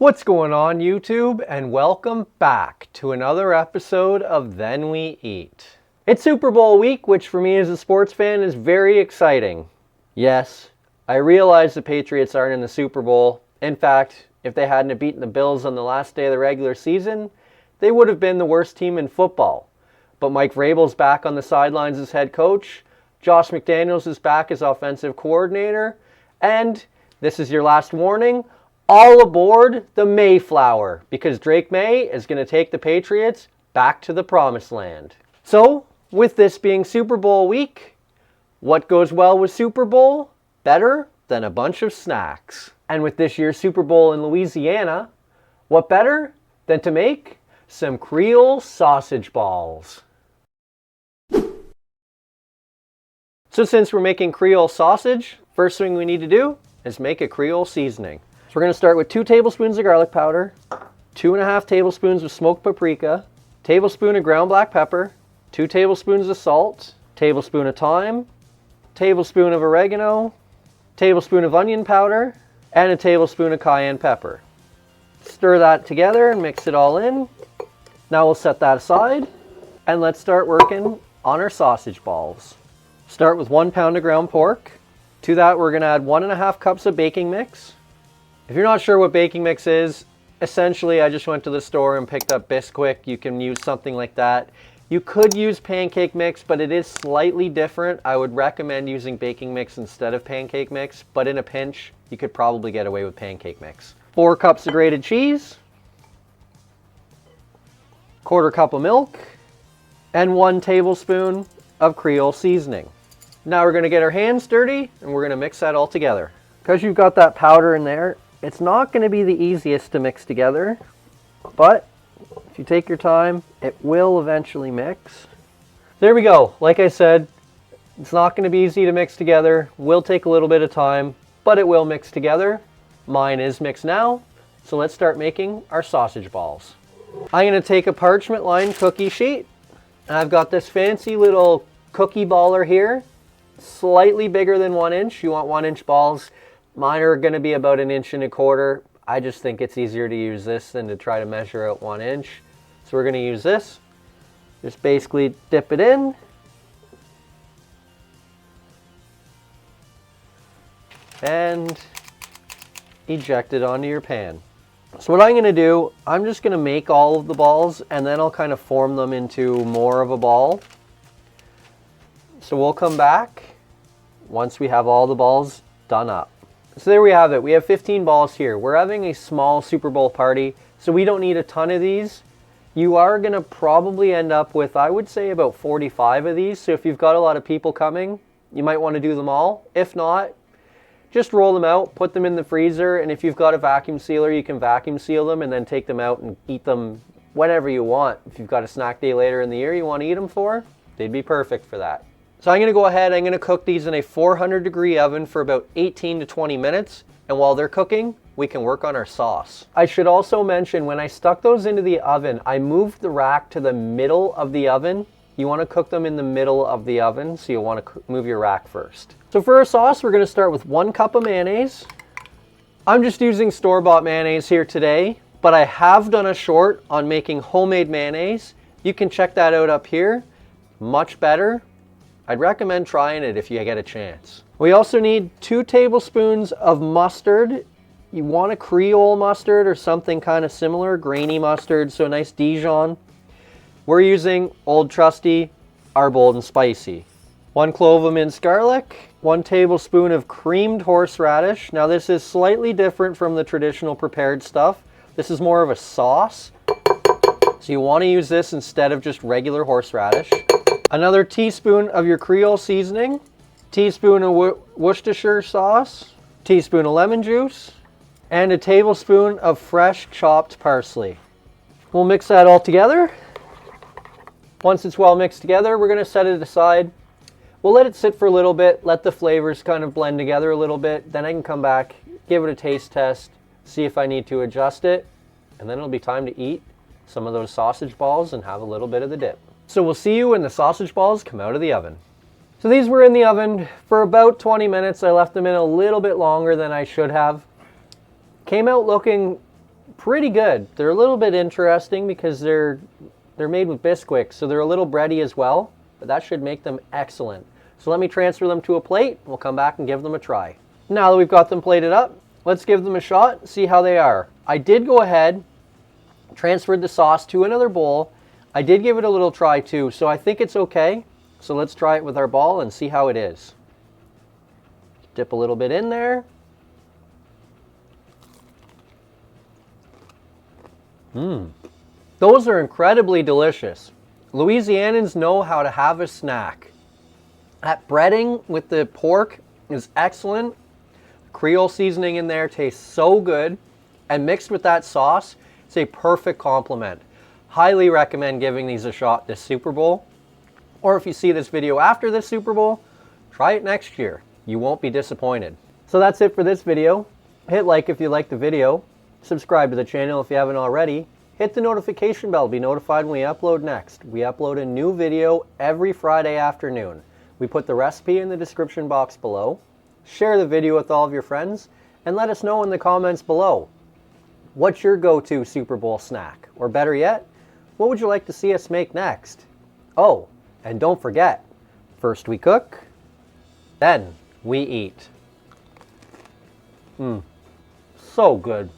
What's going on, YouTube? And welcome back to another episode of Then We Eat. It's Super Bowl week, which for me as a sports fan is very exciting. Yes, I realize the Patriots aren't in the Super Bowl. In fact, if they hadn't beaten the Bills on the last day of the regular season, they would have been the worst team in football. But Mike Vrabel's back on the sidelines as head coach, Josh McDaniels is back as offensive coordinator, and this is your last warning, all aboard the Mayflower, because Drake May is going to take the Patriots back to the promised land. So, with this being Super Bowl week, what goes well with Super Bowl? Better than a bunch of snacks. And with this year's Super Bowl in Louisiana, what better than to make some Creole Sausage Balls? So since we're making Creole sausage, first thing we need to do is make a Creole seasoning. So we're going to start with 2 tablespoons of garlic powder, 2.5 tablespoons of smoked paprika, tablespoon of ground black pepper, 2 tablespoons of salt, tablespoon of thyme, tablespoon of oregano, tablespoon of onion powder, and a tablespoon of cayenne pepper. Stir that together and mix it all in. Now we'll set that aside and let's start working on our sausage balls. Start with 1 pound of ground pork. To that we're going to add 1.5 cups of baking mix. If you're not sure what baking mix is, essentially I just went to the store and picked up Bisquick. You can use something like that. You could use pancake mix, but it is slightly different. I would recommend using baking mix instead of pancake mix, but in a pinch, you could probably get away with pancake mix. 4 cups of grated cheese, 1/4 cup of milk, and 1 tablespoon of Creole seasoning. Now we're going to get our hands dirty and we're going to mix that all together. Because you've got that powder in there, it's not going to be the easiest to mix together, but if you take your time, it will eventually mix. There we go. Like I said, it's not going to be easy to mix together. Will take a little bit of time, but it will mix together. Mine is mixed now, so let's start making our sausage balls. I'm going to take a parchment lined cookie sheet, and I've got this fancy little cookie baller here, slightly bigger than 1 inch. You want 1 inch balls. Mine are going to be about 1.25 inches. I just think it's easier to use this than to try to measure out 1 inch. So we're going to use this. Just basically dip it in. And eject it onto your pan. So what I'm going to do, I'm just going to make all of the balls and then I'll kind of form them into more of a ball. So we'll come back once we have all the balls done up. So there we have it. We have 15 balls here. We're having a small Super Bowl party, so we don't need a ton of these. You are going to probably end up with, I would say, about 45 of these. So if you've got a lot of people coming, you might want to do them all. If not, just roll them out, put them in the freezer, and if you've got a vacuum sealer, you can vacuum seal them and then take them out and eat them whenever you want. If you've got a snack day later in the year you want to eat them for, they'd be perfect for that. So I'm going to go ahead, I'm going to cook these in a 400-degree oven for about 18 to 20 minutes. And while they're cooking, we can work on our sauce. I should also mention, when I stuck those into the oven, I moved the rack to the middle of the oven. You want to cook them in the middle of the oven, so you'll want to move your rack first. So for our sauce, we're going to start with 1 cup of mayonnaise. I'm just using store-bought mayonnaise here today, but I have done a short on making homemade mayonnaise. You can check that out up here. Much better. I'd recommend trying it if you get a chance. We also need 2 tablespoons of mustard. You want a Creole mustard or something kind of similar, grainy mustard, so a nice Dijon. We're using Old Trusty, our Bold and Spicy. 1 clove of minced garlic, 1 tablespoon of creamed horseradish. Now this is slightly different from the traditional prepared stuff. This is more of a sauce. So you want to use this instead of just regular horseradish. Another teaspoon of your Creole seasoning, teaspoon of Worcestershire sauce, teaspoon of lemon juice, and a tablespoon of fresh chopped parsley. We'll mix that all together. Once it's well mixed together, we're going to set it aside. We'll let it sit for a little bit, let the flavors kind of blend together a little bit. Then I can come back, give it a taste test, see if I need to adjust it, and then it'll be time to eat some of those sausage balls and have a little bit of the dip. So we'll see you when the sausage balls come out of the oven. So these were in the oven for about 20 minutes. I left them in a little bit longer than I should have. Came out looking pretty good. They're a little bit interesting because they're made with Bisquick, so they're a little bready as well, but that should make them excellent. So let me transfer them to a plate. We'll come back and give them a try. Now that we've got them plated up, let's give them a shot, see how they are. I did go ahead, transferred the sauce to another bowl. I did give it a little try too, so I think it's okay. So let's try it with our ball and see how it is. Dip a little bit in there. Those are incredibly delicious. Louisianans know how to have a snack. That breading with the pork is excellent. Creole seasoning in there tastes so good. And mixed with that sauce, it's a perfect complement. Highly recommend giving these a shot this Super Bowl. Or if you see this video after this Super Bowl, try it next year. You won't be disappointed. So that's it for this video. Hit like if you liked the video. Subscribe to the channel if you haven't already. Hit the notification bell to be notified when we upload next. We upload a new video every Friday afternoon. We put the recipe in the description box below. Share the video with all of your friends and let us know in the comments below. What's your go-to Super Bowl snack? Or better yet, what would you like to see us make next? Oh, and don't forget, first we cook, then we eat. So good.